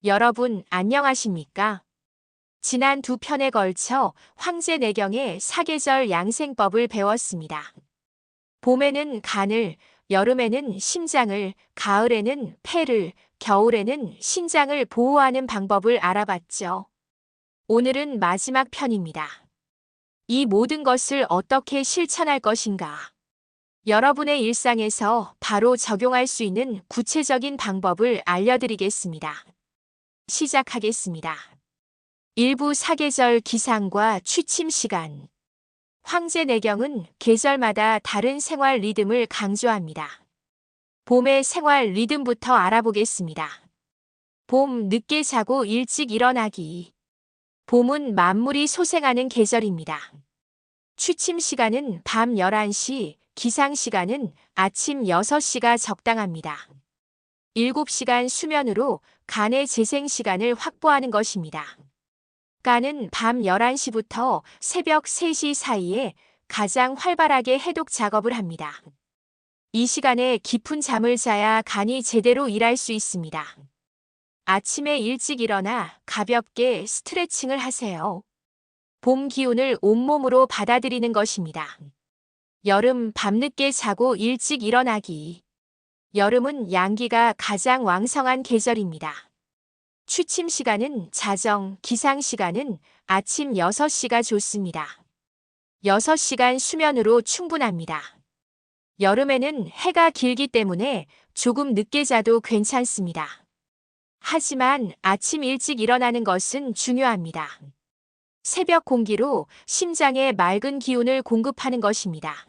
여러분, 안녕하십니까? 지난 두 편에 걸쳐 황제내경의 사계절 양생법을 배웠습니다. 봄에는 간을, 여름에는 심장을, 가을에는 폐를, 겨울에는 신장을 보호하는 방법을 알아봤죠. 오늘은 마지막 편입니다. 이 모든 것을 어떻게 실천할 것인가? 여러분의 일상에서 바로 적용할 수 있는 구체적인 방법을 알려드리겠습니다. 시작하겠습니다. 일부 사계절 기상과 취침 시간. 황제내경은 계절마다 다른 생활 리듬을 강조합니다. 봄의 생활 리듬부터 알아보겠습니다. 봄 늦게 자고 일찍 일어나기. 봄은 만물이 소생하는 계절입니다. 취침 시간은 밤 11시, 기상 시간은 아침 6시가 적당합니다. 7시간 수면으로 간의 재생 시간을 확보하는 것입니다. 간은 밤 11시부터 새벽 3시 사이에 가장 활발하게 해독 작업을 합니다. 이 시간에 깊은 잠을 자야 간이 제대로 일할 수 있습니다. 아침에 일찍 일어나 가볍게 스트레칭을 하세요. 봄 기운을 온몸으로 받아들이는 것입니다. 여름 밤늦게 자고 일찍 일어나기. 여름은 양기가 가장 왕성한 계절입니다. 취침 시간은 자정, 기상 시간은 아침 6시가 좋습니다. 6시간 수면으로 충분합니다. 여름에는 해가 길기 때문에 조금 늦게 자도 괜찮습니다. 하지만 아침 일찍 일어나는 것은 중요합니다. 새벽 공기로 심장에 맑은 기운을 공급하는 것입니다.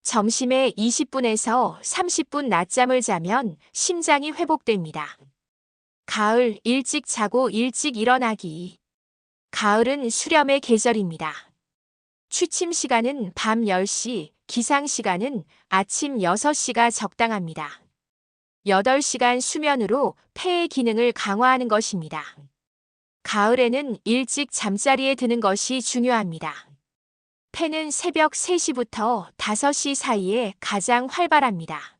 점심에 20분에서 30분 낮잠을 자면 심장이 회복됩니다. 가을 일찍 자고 일찍 일어나기. 가을은 수렴의 계절입니다. 취침 시간은 밤 10시, 기상 시간은 아침 6시가 적당합니다. 8시간 수면으로 폐의 기능을 강화하는 것입니다. 가을에는 일찍 잠자리에 드는 것이 중요합니다. 폐는 새벽 3시부터 5시 사이에 가장 활발합니다.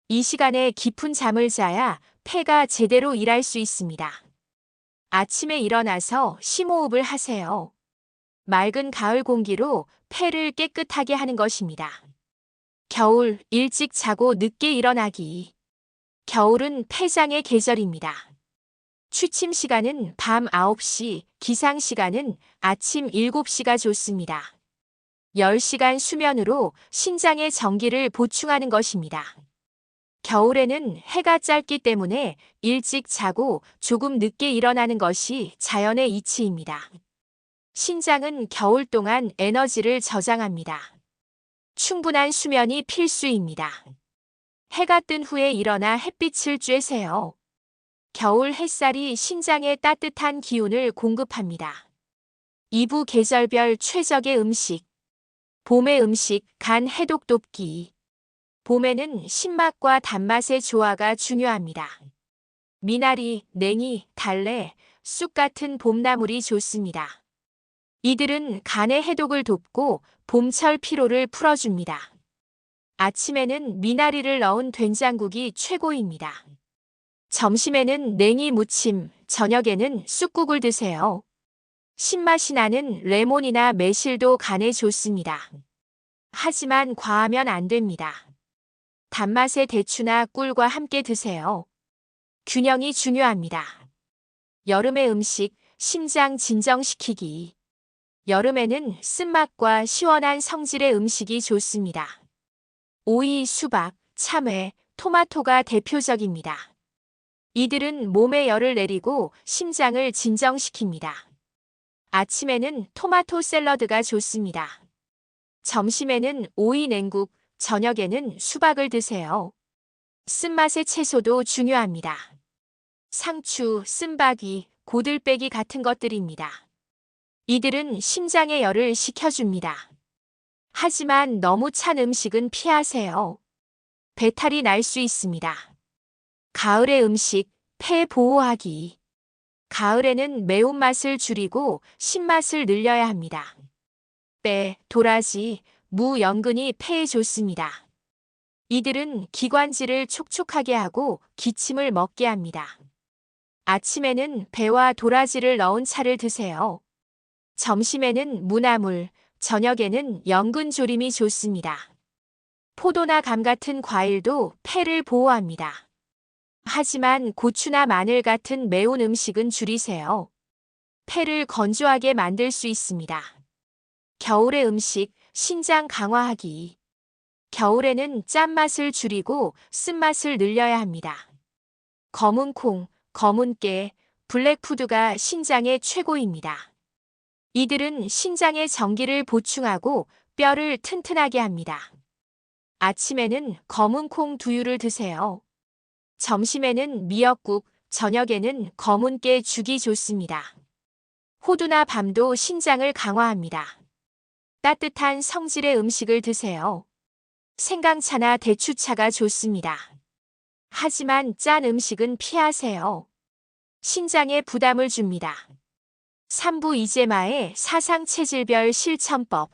이 시간에 깊은 잠을 자야 폐가 제대로 일할 수 있습니다. 아침에 일어나서 심호흡을 하세요. 맑은 가을 공기로 폐를 깨끗하게 하는 것입니다. 겨울 일찍 자고 늦게 일어나기. 겨울은 폐장의 계절입니다. 취침 시간은 밤 9시, 기상 시간은 아침 7시가 좋습니다. 10시간 수면으로 신장의 전기를 보충하는 것입니다. 겨울에는 해가 짧기 때문에 일찍 자고 조금 늦게 일어나는 것이 자연의 이치입니다. 신장은 겨울 동안 에너지를 저장합니다. 충분한 수면이 필수입니다. 해가 뜬 후에 일어나 햇빛을 쬐세요. 겨울 햇살이 신장에 따뜻한 기운을 공급합니다. 2부 계절별 최적의 음식. 봄의 음식, 간 해독 돕기. 봄에는 신맛과 단맛의 조화가 중요합니다. 미나리, 냉이, 달래, 쑥 같은 봄나물이 좋습니다. 이들은 간의 해독을 돕고 봄철 피로를 풀어줍니다. 아침에는 미나리를 넣은 된장국이 최고입니다. 점심에는 냉이 무침, 저녁에는 쑥국을 드세요. 신맛이 나는 레몬이나 매실도 간에 좋습니다. 하지만 과하면 안 됩니다. 단맛의 대추나 꿀과 함께 드세요. 균형이 중요합니다. 여름의 음식, 심장 진정시키기. 여름에는 쓴맛과 시원한 성질의 음식이 좋습니다. 오이, 수박, 참외, 토마토가 대표적입니다. 이들은 몸에 열을 내리고 심장을 진정시킵니다. 아침에는 토마토 샐러드가 좋습니다. 점심에는 오이 냉국, 저녁에는 수박을 드세요. 쓴맛의 채소도 중요합니다. 상추, 쓴바귀, 고들빼기 같은 것들입니다. 이들은 심장의 열을 식혀줍니다. 하지만 너무 찬 음식은 피하세요. 배탈이 날 수 있습니다. 가을의 음식, 폐 보호하기. 가을에는 매운맛을 줄이고 신맛을 늘려야 합니다. 빼, 도라지, 무, 연근이 폐에 좋습니다. 이들은 기관지를 촉촉하게 하고 기침을 먹게 합니다. 아침에는 배와 도라지를 넣은 차를 드세요. 점심에는 무나물, 저녁에는 연근 조림이 좋습니다. 포도나 감 같은 과일도 폐를 보호합니다. 하지만 고추나 마늘 같은 매운 음식은 줄이세요. 폐를 건조하게 만들 수 있습니다. 겨울의 음식, 신장 강화하기. 겨울에는 짠맛을 줄이고 쓴맛을 늘려야 합니다. 검은 콩, 검은 깨, 블랙푸드가 신장에 최고입니다. 이들은 신장의 전기를 보충하고 뼈를 튼튼하게 합니다. 아침에는 검은 콩 두유를 드세요. 점심에는 미역국, 저녁에는 검은 깨 죽이 좋습니다. 호두나 밤도 신장을 강화합니다. 따뜻한 성질의 음식을 드세요. 생강차나 대추차가 좋습니다. 하지만 짠 음식은 피하세요. 신장에 부담을 줍니다. 3부 이재마의 사상체질별 실천법.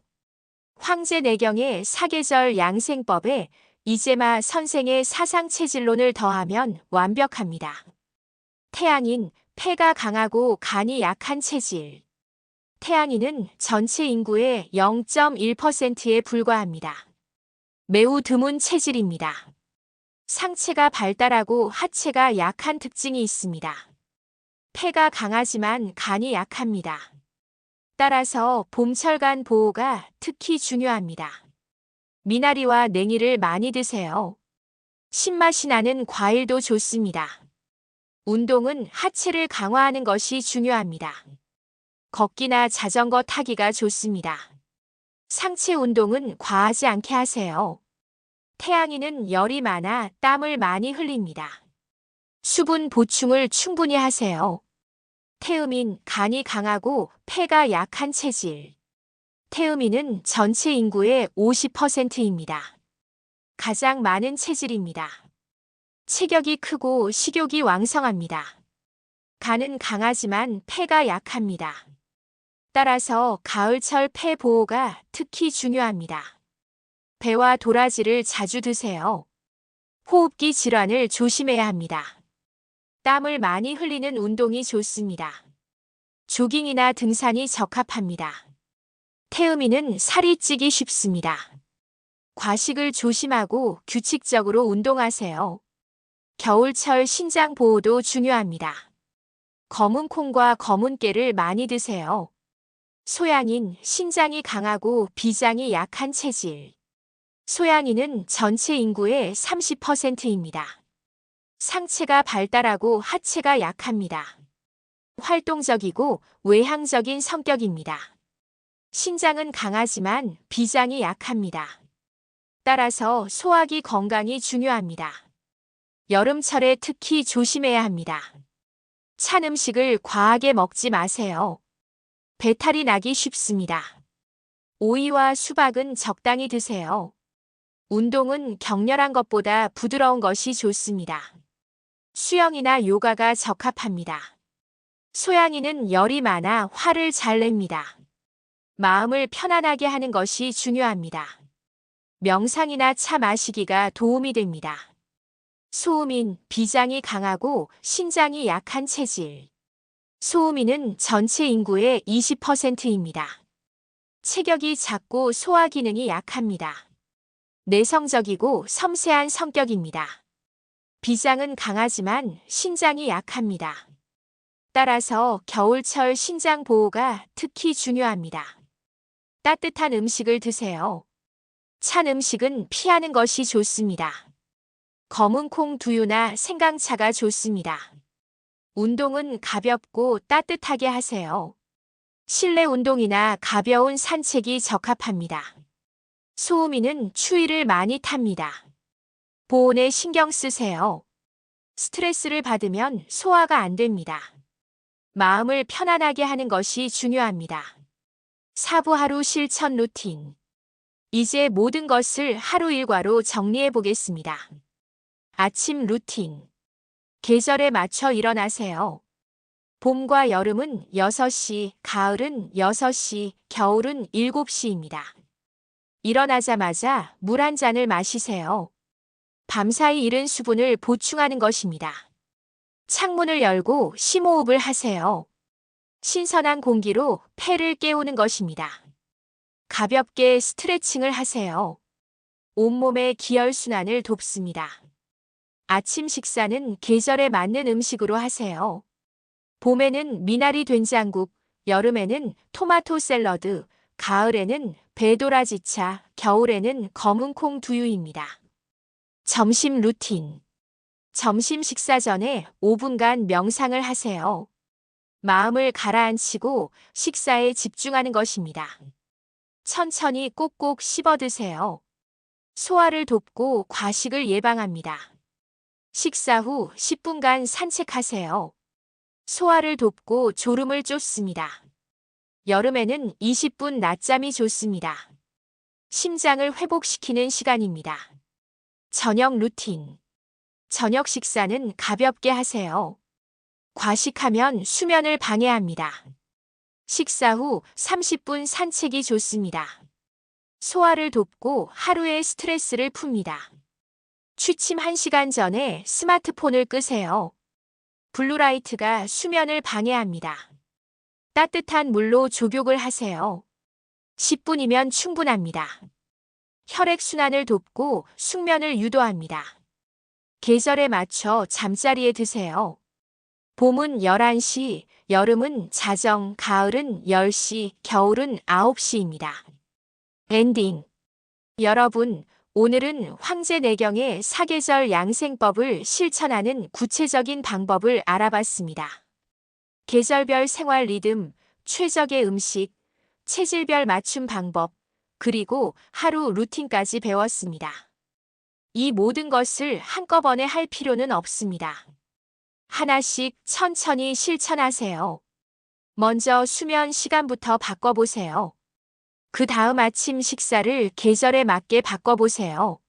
황제내경의 사계절 양생법에 이재마 선생의 사상체질론을 더하면 완벽합니다. 태양인, 폐가 강하고 간이 약한 체질. 태양인은 전체 인구의 0.1%에 불과합니다. 매우 드문 체질입니다. 상체가 발달하고 하체가 약한 특징이 있습니다. 폐가 강하지만 간이 약합니다. 따라서 봄철간 보호가 특히 중요합니다. 미나리와 냉이를 많이 드세요. 신맛이 나는 과일도 좋습니다. 운동은 하체를 강화하는 것이 중요합니다. 걷기나 자전거 타기가 좋습니다. 상체 운동은 과하지 않게 하세요. 태양인은 열이 많아 땀을 많이 흘립니다. 수분 보충을 충분히 하세요. 태음인, 간이 강하고 폐가 약한 체질. 태음인은 전체 인구의 50%입니다. 가장 많은 체질입니다. 체격이 크고 식욕이 왕성합니다. 간은 강하지만 폐가 약합니다. 따라서 가을철 폐 보호가 특히 중요합니다. 배와 도라지를 자주 드세요. 호흡기 질환을 조심해야 합니다. 땀을 많이 흘리는 운동이 좋습니다. 조깅이나 등산이 적합합니다. 태음인은 살이 찌기 쉽습니다. 과식을 조심하고 규칙적으로 운동하세요. 겨울철 신장 보호도 중요합니다. 검은 콩과 검은 깨를 많이 드세요. 소양인, 신장이 강하고 비장이 약한 체질. 소양인은 전체 인구의 30%입니다. 상체가 발달하고 하체가 약합니다. 활동적이고 외향적인 성격입니다. 신장은 강하지만 비장이 약합니다. 따라서 소화기 건강이 중요합니다. 여름철에 특히 조심해야 합니다. 찬 음식을 과하게 먹지 마세요. 배탈이 나기 쉽습니다. 오이와 수박은 적당히 드세요. 운동은 격렬한 것보다 부드러운 것이 좋습니다. 수영이나 요가가 적합합니다. 소양이는 열이 많아 화를 잘 냅니다. 마음을 편안하게 하는 것이 중요합니다. 명상이나 차 마시기가 도움이 됩니다. 소음인, 비장이 강하고 신장이 약한 체질. 소음인은 전체 인구의 20%입니다. 체격이 작고 소화 기능이 약합니다. 내성적이고 섬세한 성격입니다. 비장은 강하지만 신장이 약합니다. 따라서 겨울철 신장 보호가 특히 중요합니다. 따뜻한 음식을 드세요. 찬 음식은 피하는 것이 좋습니다. 검은 콩 두유나 생강차가 좋습니다. 운동은 가볍고 따뜻하게 하세요. 실내 운동이나 가벼운 산책이 적합합니다. 소음인은 추위를 많이 탑니다. 보온에 신경 쓰세요. 스트레스를 받으면 소화가 안 됩니다. 마음을 편안하게 하는 것이 중요합니다. 사부 하루 실천 루틴. 이제 모든 것을 하루 일과로 정리해 보겠습니다. 아침 루틴. 계절에 맞춰 일어나세요. 봄과 여름은 6시, 가을은 6시, 겨울은 7시입니다. 일어나자마자 물 한 잔을 마시세요. 밤사이 잃은 수분을 보충하는 것입니다. 창문을 열고 심호흡을 하세요. 신선한 공기로 폐를 깨우는 것입니다. 가볍게 스트레칭을 하세요. 온몸의 기혈순환을 돕습니다. 아침 식사는 계절에 맞는 음식으로 하세요. 봄에는 미나리 된장국, 여름에는 토마토 샐러드, 가을에는 배도라지차, 겨울에는 검은콩 두유입니다. 점심 루틴. 점심 식사 전에 5분간 명상을 하세요. 마음을 가라앉히고 식사에 집중하는 것입니다. 천천히 꼭꼭 씹어 드세요. 소화를 돕고 과식을 예방합니다. 식사 후 10분간 산책하세요. 소화를 돕고 졸음을 쫓습니다. 여름에는 20분 낮잠이 좋습니다. 심장을 회복시키는 시간입니다. 저녁 루틴. 저녁 식사는 가볍게 하세요. 과식하면 수면을 방해합니다. 식사 후 30분 산책이 좋습니다. 소화를 돕고 하루의 스트레스를 풉니다. 취침 1시간 전에 스마트폰을 끄세요. 블루라이트가 수면을 방해합니다. 따뜻한 물로 조격을 하세요. 10분이면 충분합니다. 혈액순환을 돕고 숙면을 유도합니다. 계절에 맞춰 잠자리에 드세요. 봄은 11시, 여름은 자정, 가을은 10시, 겨울은 9시입니다. 엔딩. 여러분, 오늘은 황제내경의 사계절 양생법을 실천하는 구체적인 방법을 알아봤습니다. 계절별 생활 리듬, 최적의 음식, 체질별 맞춤 방법, 그리고 하루 루틴까지 배웠습니다. 이 모든 것을 한꺼번에 할 필요는 없습니다. 하나씩 천천히 실천하세요. 먼저 수면 시간부터 바꿔보세요. 그 다음 아침 식사를 계절에 맞게 바꿔보세요.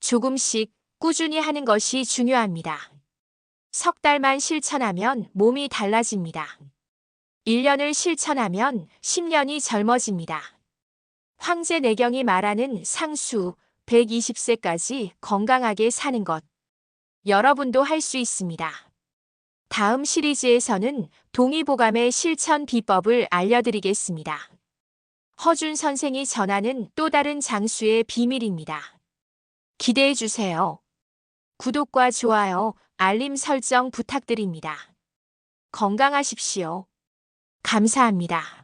조금씩 꾸준히 하는 것이 중요합니다. 석 달만 실천하면 몸이 달라집니다. 1년을 실천하면 10년이 젊어집니다. 황제내경이 말하는 상수 120세까지 건강하게 사는 것. 여러분도 할 수 있습니다. 다음 시리즈에서는 동의보감의 실천 비법을 알려드리겠습니다. 허준 선생이 전하는 또 다른 장수의 비밀입니다. 기대해 주세요. 구독과 좋아요, 알림 설정 부탁드립니다. 건강하십시오. 감사합니다.